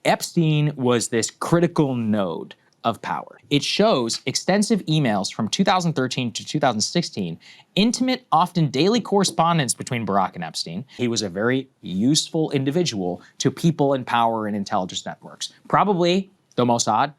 Epstein was this critical node of power. It shows extensive emails from 2013 to 2016, intimate, often daily correspondence between Barack and Epstein. He was a very useful individual to people in power and intelligence networks. Probably the Mossad.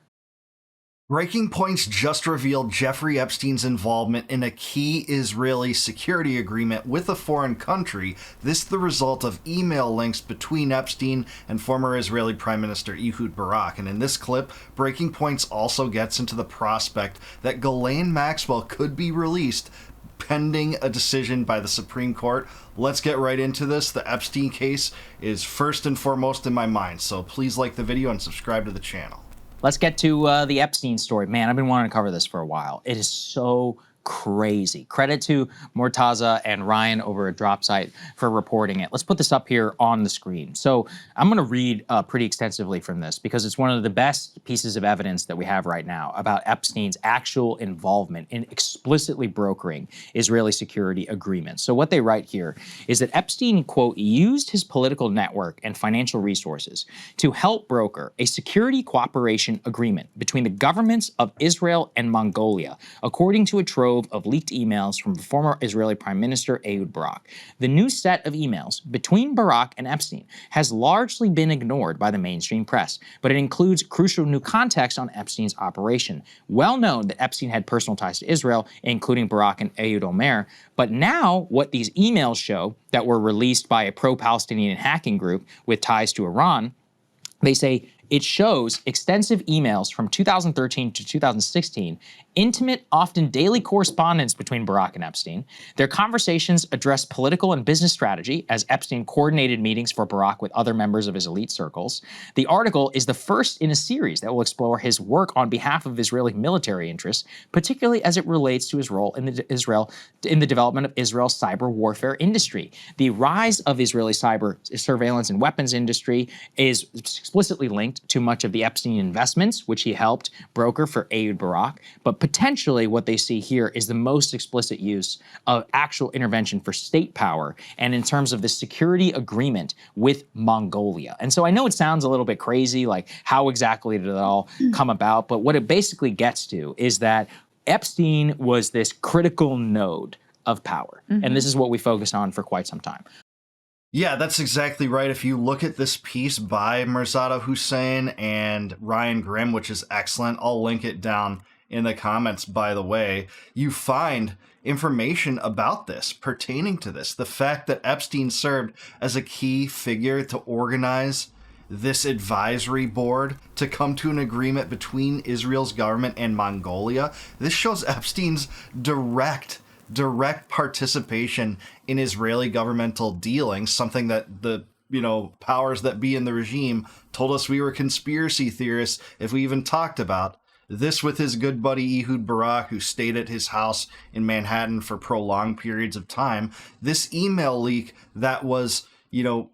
Breaking Points just revealed Jeffrey Epstein's involvement in a key Israeli security agreement with a foreign country. This the result of email links between Epstein and former Israeli Prime Minister Ehud Barak. And in this clip, Breaking Points also gets into the prospect that Ghislaine Maxwell could be released pending a decision by the Supreme Court. Let's get right into this. The Epstein case is first and foremost in my mind, so please like the video and subscribe to the channel. Let's get to the Epstein story. Man, I've been wanting to cover this for a while. It is so crazy. Credit to Mortaza and Ryan over at Dropsite for reporting it. Let's put this up here on the screen. So I'm going to read pretty extensively from this because it's one of the best pieces of evidence that we have right now about Epstein's actual involvement in explicitly brokering Israeli security agreements. So what they write here is that Epstein, quote, used his political network and financial resources to help broker a security cooperation agreement between the governments of Israel and Mongolia, according to a trove of leaked emails from former Israeli Prime Minister Ehud Barak. The new set of emails between Barak and Epstein has largely been ignored by the mainstream press, but it includes crucial new context on Epstein's operation. Well known that Epstein had personal ties to Israel, including Barak and Ehud Omer, but now what these emails show that were released by a pro-Palestinian hacking group with ties to Iran, they say it shows extensive emails from 2013 to 2016, intimate, often daily correspondence between Barak and Epstein. Their conversations address political and business strategy as Epstein coordinated meetings for Barak with other members of his elite circles. The article is the first in a series that will explore his work on behalf of Israeli military interests, particularly as it relates to his role in the development of Israel's cyber warfare industry. The rise of Israeli cyber surveillance and weapons industry is explicitly linked to much of the Epstein investments, which he helped broker for Ehud Barak. But potentially what they see here is the most explicit use of actual intervention for state power and in terms of the security agreement with Mongolia. And so I know it sounds a little bit crazy, like how exactly did it all come about? But what it basically gets to is that Epstein was this critical node of power. And this is what we focused on for quite some time. Yeah, that's exactly right. If you look at this piece by Mirzada Hussein and Ryan Grimm, which is excellent, I'll link it down in the comments, by the way, you find information about this, pertaining to this. The fact that Epstein served as a key figure to organize this advisory board to come to an agreement between Israel's government and Mongolia. This shows Epstein's direct participation in Israeli governmental dealings, something that the powers that be in the regime told us we were conspiracy theorists if we even talked about. This with his good buddy Ehud Barak, who stayed at his house in Manhattan for prolonged periods of time. This email leak that was,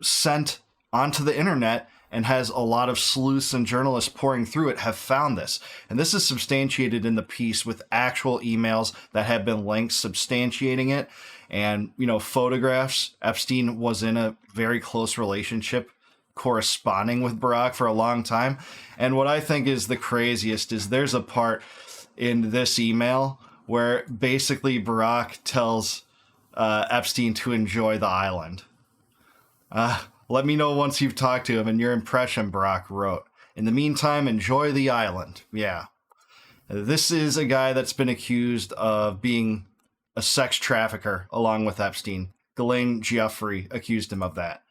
sent onto the internet and has a lot of sleuths and journalists pouring through it have found this. And this is substantiated in the piece with actual emails that have been linked substantiating it. And, photographs. Epstein was in a very close relationship corresponding with Barak for a long time. And what I think is the craziest is there's a part in this email where basically Barak tells Epstein to enjoy the island. Let me know once you've talked to him and your impression, Barak wrote. In the meantime, enjoy the island. Yeah. This is a guy that's been accused of being a sex trafficker along with Epstein. Ghislaine Jeffrey accused him of that.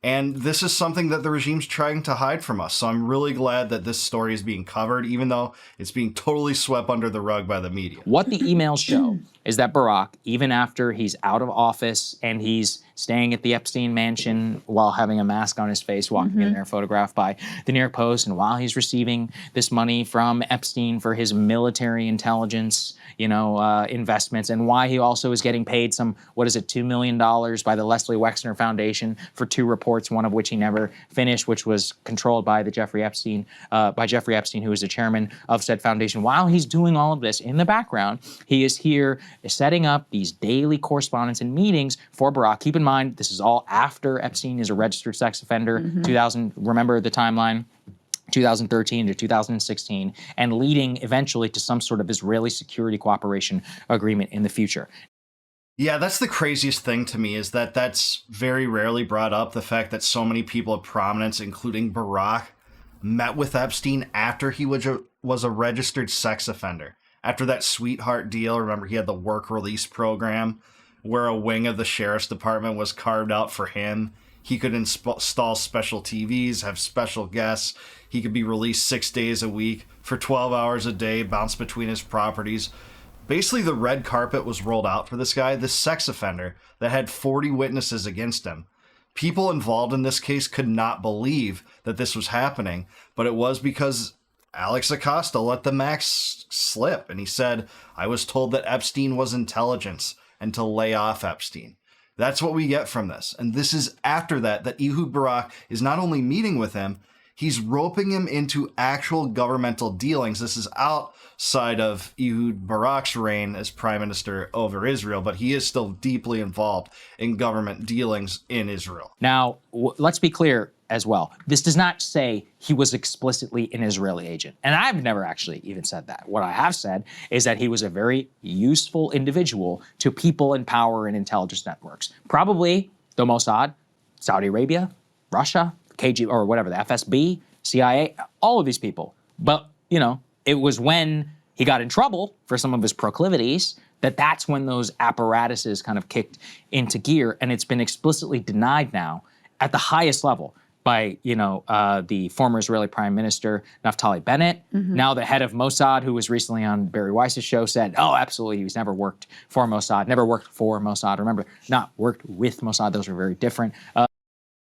And this is something that the regime's trying to hide from us. So I'm really glad that this story is being covered, even though it's being totally swept under the rug by the media. What the emails show is that Barak, even after he's out of office and he's staying at the Epstein mansion while having a mask on his face, walking in there, photographed by the New York Post, and while he's receiving this money from Epstein for his military intelligence, investments, and why he also is getting paid some, $2 million by the Leslie Wexner Foundation for 2 reports, one of which he never finished, which was controlled by Jeffrey Epstein, who is the chairman of said foundation. While he's doing all of this in the background, he is here setting up these daily correspondence and meetings for Barak. Keep in mind, this is all after Epstein is a registered sex offender, 2000, remember the timeline? 2013 to 2016, and leading eventually to some sort of Israeli security cooperation agreement in the future. Yeah, that's the craziest thing to me, is that that's very rarely brought up, the fact that so many people of prominence, including Barack, met with Epstein after he was a registered sex offender. After that sweetheart deal, remember he had the work release program where a wing of the sheriff's department was carved out for him. He could install special TVs, have special guests. He could be released 6 days a week for 12 hours a day, bounce between his properties. Basically, the red carpet was rolled out for this guy, this sex offender that had 40 witnesses against him. People involved in this case could not believe that this was happening, but it was because Alex Acosta let the max slip, and he said, I was told that Epstein was intelligence and to lay off Epstein. That's what we get from this. And this is after that Ehud Barak is not only meeting with him, he's roping him into actual governmental dealings. This is outside of Ehud Barak's reign as prime minister over Israel, but he is still deeply involved in government dealings in Israel. Now, let's be clear as well. This does not say he was explicitly an Israeli agent. And I've never actually even said that. What I have said is that he was a very useful individual to people in power and intelligence networks. Probably the Mossad, Saudi Arabia, Russia, KGB, or whatever, the FSB, CIA, all of these people. But, you know, it was when he got in trouble for some of his proclivities that's when those apparatuses kind of kicked into gear. And it's been explicitly denied now at the highest level by, the former Israeli Prime Minister, Naftali Bennett. Now the head of Mossad, who was recently on Barry Weiss's show, said, oh, absolutely, he's never worked for Mossad, never worked for Mossad. Remember, not worked with Mossad. Those were very different.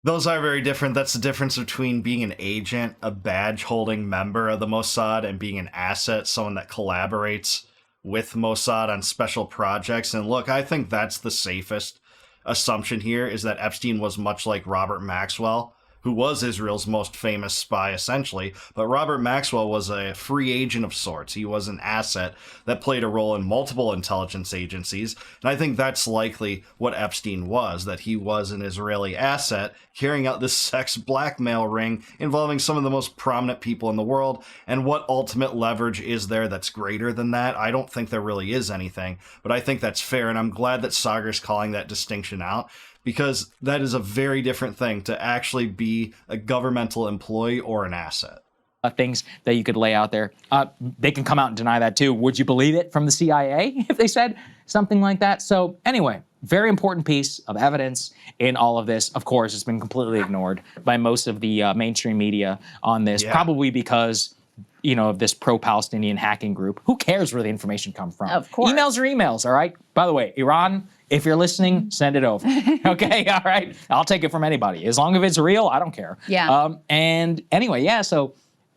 Those are very different. That's the difference between being an agent, a badge-holding member of the Mossad, and being an asset, someone that collaborates with Mossad on special projects. And look, I think that's the safest assumption here, is that Epstein was much like Robert Maxwell, who was Israel's most famous spy, essentially. But Robert Maxwell was a free agent of sorts. He was an asset that played a role in multiple intelligence agencies. And I think that's likely what Epstein was, that he was an Israeli asset carrying out this sex blackmail ring involving some of the most prominent people in the world. And what ultimate leverage is there that's greater than that? I don't think there really is anything, but I think that's fair. And I'm glad that Sagar's calling that distinction out, because that is a very different thing to actually be a governmental employee or an asset. Things that you could lay out there. They can come out and deny that too. Would you believe it from the CIA if they said something like that? So anyway, very important piece of evidence in all of this. Of course, it's been completely ignored by most of the mainstream media on this, probably because of this pro-Palestinian hacking group. Who cares where the information comes from? Of course. Emails are emails, all right? By the way, Iran, if you're listening, send it over. Okay, all right? I'll take it from anybody. As long as it's real, I don't care. Yeah. And anyway, so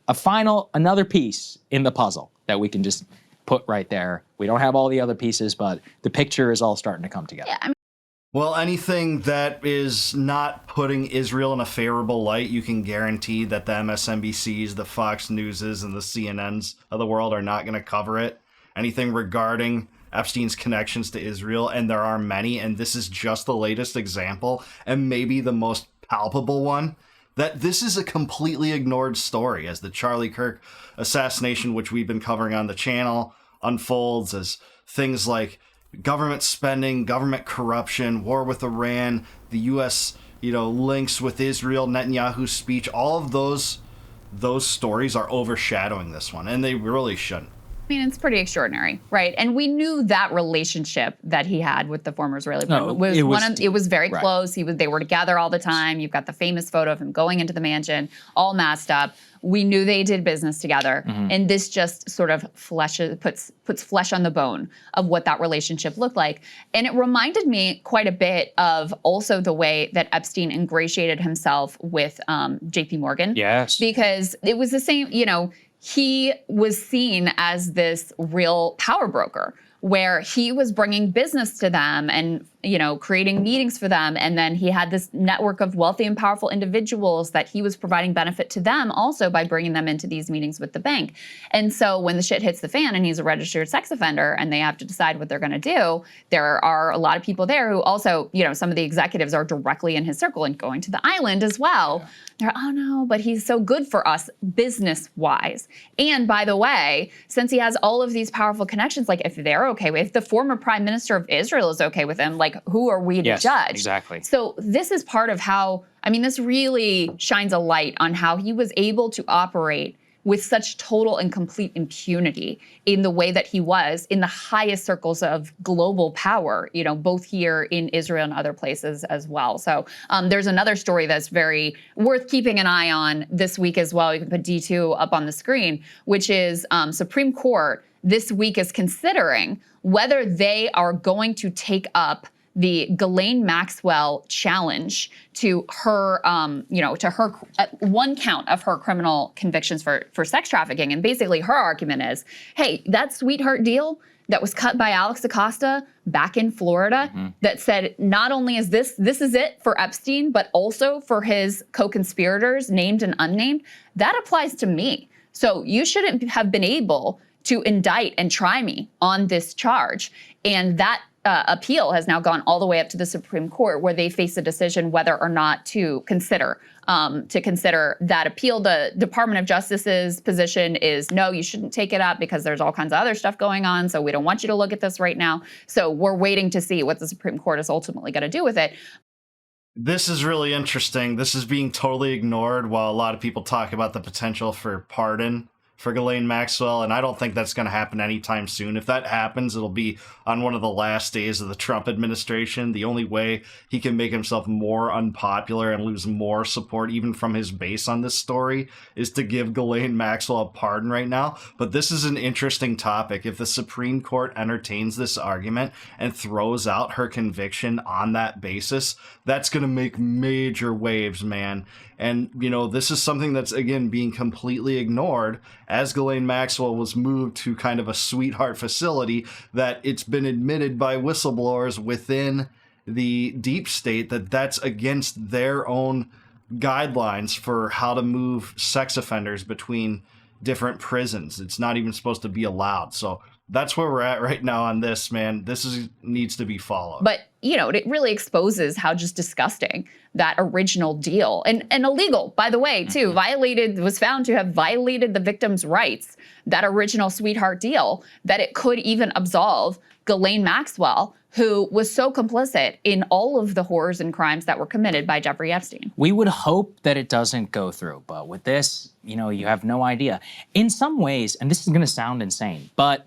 another piece in the puzzle that we can just put right there. We don't have all the other pieces, but the picture is all starting to come together. Yeah, Well, anything that is not putting Israel in a favorable light, you can guarantee that the MSNBCs, the Fox Newses, and the CNNs of the world are not going to cover it. Anything regarding Epstein's connections to Israel, and there are many, and this is just the latest example, and maybe the most palpable one, that this is a completely ignored story as the Charlie Kirk assassination, which we've been covering on the channel, unfolds as things like government spending, government corruption, war with Iran, the U.S., links with Israel, Netanyahu's speech, all of those stories are overshadowing this one, and they really shouldn't. It's pretty extraordinary, right? And we knew that relationship that he had with the former Israeli president it was very close. They were together all the time. You've got the famous photo of him going into the mansion, all masked up. We knew they did business together, and this just sort of puts flesh on the bone of what that relationship looked like. And it reminded me quite a bit of also the way that Epstein ingratiated himself with J.P. Morgan. Yes, because it was the same. He was seen as this real power broker where he was bringing business to them and creating meetings for them. And then he had this network of wealthy and powerful individuals that he was providing benefit to them also by bringing them into these meetings with the bank. And so when the shit hits the fan and he's a registered sex offender and they have to decide what they're going to do, there are a lot of people there who also, some of the executives are directly in his circle and going to the island as well. Yeah. They're, oh no, but he's so good for us business-wise. And by the way, since he has all of these powerful connections, like if they're okay with, if the former prime minister of Israel is okay with him, like who are we to judge? Exactly. So this is part of how, this really shines a light on how he was able to operate with such total and complete impunity in the way that he was in the highest circles of global power, both here in Israel and other places as well. So there's another story that's very worth keeping an eye on this week as well. You can put D2 up on the screen, which is Supreme Court this week is considering whether they are going to take up the Ghislaine Maxwell challenge to her, one count of her criminal convictions for sex trafficking. And basically her argument is, hey, that sweetheart deal that was cut by Alex Acosta back in Florida that said not only is this is it for Epstein, but also for his co-conspirators, named and unnamed, that applies to me. So you shouldn't have been able to indict and try me on this charge. And that appeal has now gone all the way up to the Supreme Court, where they face a decision whether or not to consider that appeal. The Department of Justice's position is no, you shouldn't take it up because there's all kinds of other stuff going on. So we don't want you to look at this right now. So we're waiting to see what the Supreme Court is ultimately going to do with it. This is really interesting. This is being totally ignored while a lot of people talk about the potential for pardon for Ghislaine Maxwell, and I don't think that's going to happen anytime soon. If that happens, it'll be on one of the last days of the Trump administration. The only way he can make himself more unpopular and lose more support, even from his base on this story, is to give Ghislaine Maxwell a pardon right now. But this is an interesting topic. If the Supreme Court entertains this argument and throws out her conviction on that basis, that's going to make major waves, man. And, this is something that's, again, being completely ignored as Ghislaine Maxwell was moved to kind of a sweetheart facility, that it's been admitted by whistleblowers within the deep state that that's against their own guidelines for how to move sex offenders between different prisons. It's not even supposed to be allowed. So that's where we're at right now on this, man. Needs to be followed. But, it really exposes how just disgusting that original deal and illegal, by the way, too, was found to have violated the victim's rights, that original sweetheart deal, that it could even absolve Ghislaine Maxwell, who was so complicit in all of the horrors and crimes that were committed by Jeffrey Epstein. We would hope that it doesn't go through, but with this, you have no idea. In some ways, and this is going to sound insane, but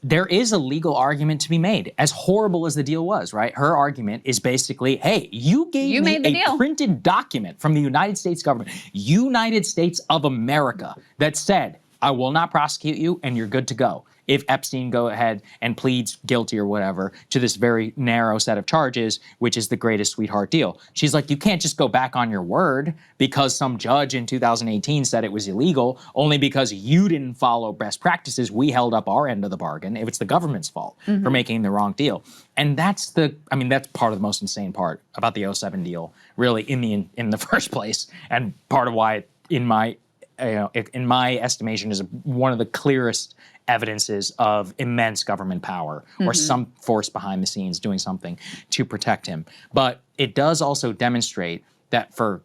there is a legal argument to be made, as horrible as the deal was, right? Her argument is basically, hey, you gave me a printed document from the United States government, United States of America, that said, I will not prosecute you and you're good to go if Epstein go ahead and pleads guilty or whatever to this very narrow set of charges, which is the greatest sweetheart deal. She's like, you can't just go back on your word because some judge in 2018 said it was illegal, only because you didn't follow best practices. We held up our end of the bargain. If it's the government's fault for making the wrong deal. And that's that's part of the most insane part about the 07 deal, really, in the first place, and part of why, in my estimation, is one of the clearest evidences of immense government power or some force behind the scenes doing something to protect him. But it does also demonstrate that for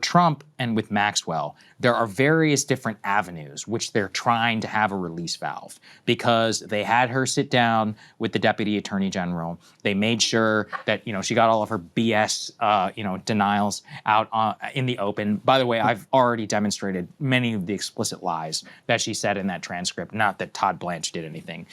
Trump and with Maxwell, there are various different avenues which they're trying to have a release valve, because they had her sit down with the Deputy Attorney General. They made sure that she got all of her BS denials out in the open. By the way, I've already demonstrated many of the explicit lies that she said in that transcript. Not that Todd Blanche did anything.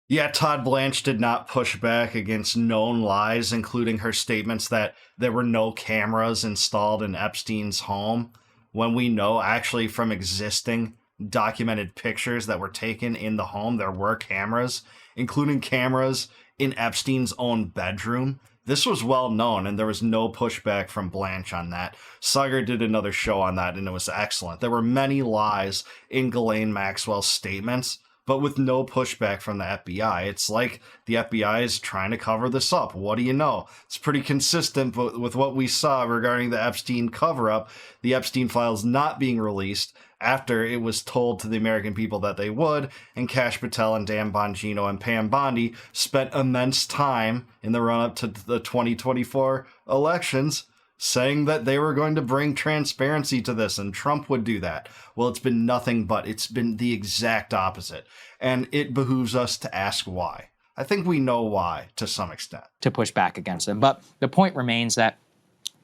Yeah, Todd Blanche did not push back against known lies, including her statements that there were no cameras installed in Epstein's home, when we know actually from existing documented pictures that were taken in the home, there were cameras, including cameras in Epstein's own bedroom. This was well known, and there was no pushback from Blanche on that. Sugger did another show on that, and it was excellent. There were many lies in Ghislaine Maxwell's statements, but with no pushback from the FBI. It's like the FBI is trying to cover this up. What do you know? It's pretty consistent with what we saw regarding the Epstein cover-up, the Epstein files not being released after it was told to the American people that they would, and Kash Patel and Dan Bongino and Pam Bondi spent immense time in the run-up to the 2024 elections saying that they were going to bring transparency to this and Trump would do that. Well, it's been nothing but. It's been the exact opposite. And it behooves us to ask why. I think we know why to some extent. To push back against them. But the point remains that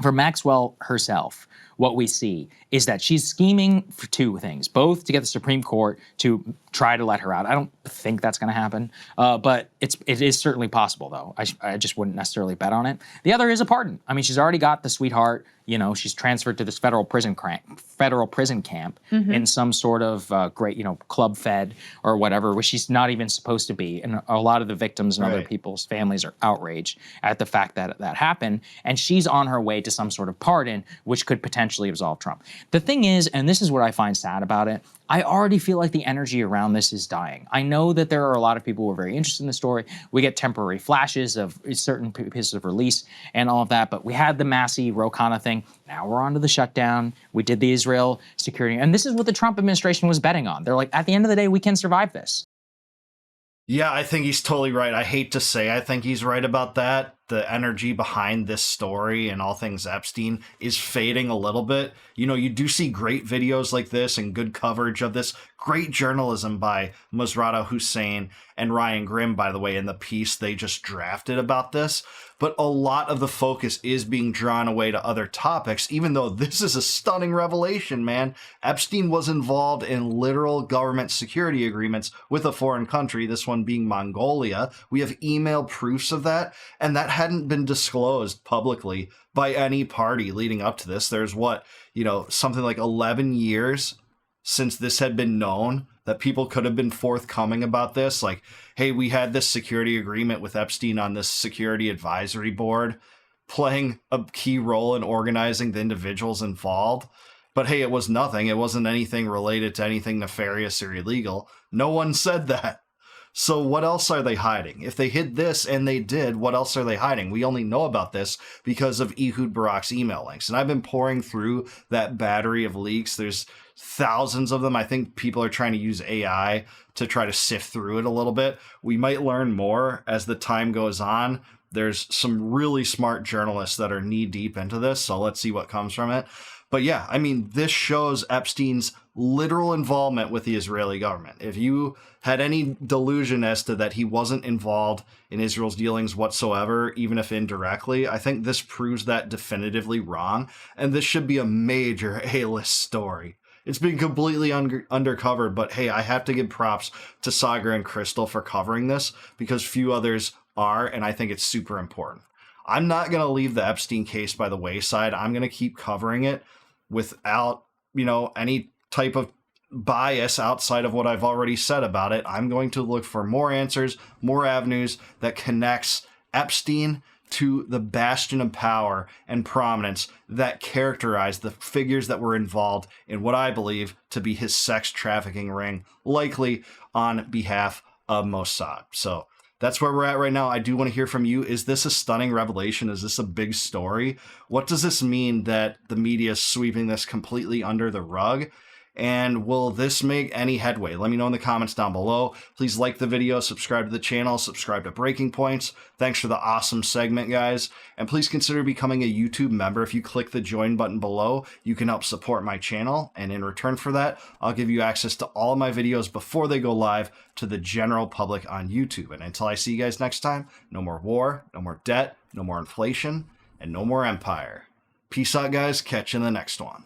for Maxwell herself, what we see is that she's scheming for two things, both to get the Supreme Court to try to let her out. I don't think that's going to happen, but it is certainly possible, though. I just wouldn't necessarily bet on it. The other is a pardon. I mean, she's already got the sweetheart. You know, she's transferred to this federal prison camp in some sort of great, club fed or whatever, where she's not even supposed to be. And a lot of the victims and other people's families are outraged at the fact that that happened. And she's on her way to some sort of pardon, which could potentially absolve Trump. The thing is, and this is what I find sad about it, I already feel like the energy around this is dying. I know that there are a lot of people who are very interested in the story. We get temporary flashes of certain pieces of release and all of that, but we had the Massey Ro Khanna thing. Now we're on to the shutdown. We did the Israel security, and this is what the Trump administration was betting on. They're like, at the end of the day, we can survive this. Yeah, I think he's totally right. I hate to say I think he's right about that. The energy behind this story and all things Epstein is fading a little bit. You know, you do see great videos like this and good coverage of this. Great journalism by Masrata Hussein and Ryan Grimm, by the way, in the piece they just drafted about this. But a lot of the focus is being drawn away to other topics, even though this is a stunning revelation, man. Epstein was involved in literal government security agreements with a foreign country, this one being Mongolia. We have email proofs of that, and that hadn't been disclosed publicly by any party leading up to this. There's something like 11 years since this had been known, that people could have been forthcoming about this. Like, hey, we had this security agreement with Epstein on this security advisory board, playing a key role in organizing the individuals involved. But hey, it was nothing. It wasn't anything related to anything nefarious or illegal. No one said that. So what else are they hiding? If they hid this, and they did, what else are they hiding? We only know about this because of Ehud Barak's email links. And I've been pouring through that battery of leaks. There's thousands of them. I think people are trying to use AI to try to sift through it a little bit. We might learn more as the time goes on. There's some really smart journalists that are knee deep into this. So let's see what comes from it. But yeah, I mean, this shows Epstein's literal involvement with the Israeli government. If you had any delusion as to that he wasn't involved in Israel's dealings whatsoever, even if indirectly, I think this proves that definitively wrong. And this should be a major A-list story. It's been completely undercovered, but hey, I have to give props to Sagar and Crystal for covering this because few others are, and I think it's super important. I'm not going to leave the Epstein case by the wayside. I'm going to keep covering it without, any type of bias outside of what I've already said about it. I'm going to look for more answers, more avenues that connects Epstein to the bastion of power and prominence that characterized the figures that were involved in what I believe to be his sex trafficking ring, likely on behalf of Mossad. So that's where we're at right now. I do want to hear from you. Is this a stunning revelation? Is this a big story? What does this mean that the media is sweeping this completely under the rug? And will this make any headway? Let me know in the comments down below. Please like the video, subscribe to the channel, subscribe to Breaking Points. Thanks for the awesome segment, guys. And please consider becoming a YouTube member. If you click the join button below, you can help support my channel. And in return for that, I'll give you access to all of my videos before they go live to the general public on YouTube. And until I see you guys next time, no more war, no more debt, no more inflation, and no more empire. Peace out, guys. Catch you in the next one.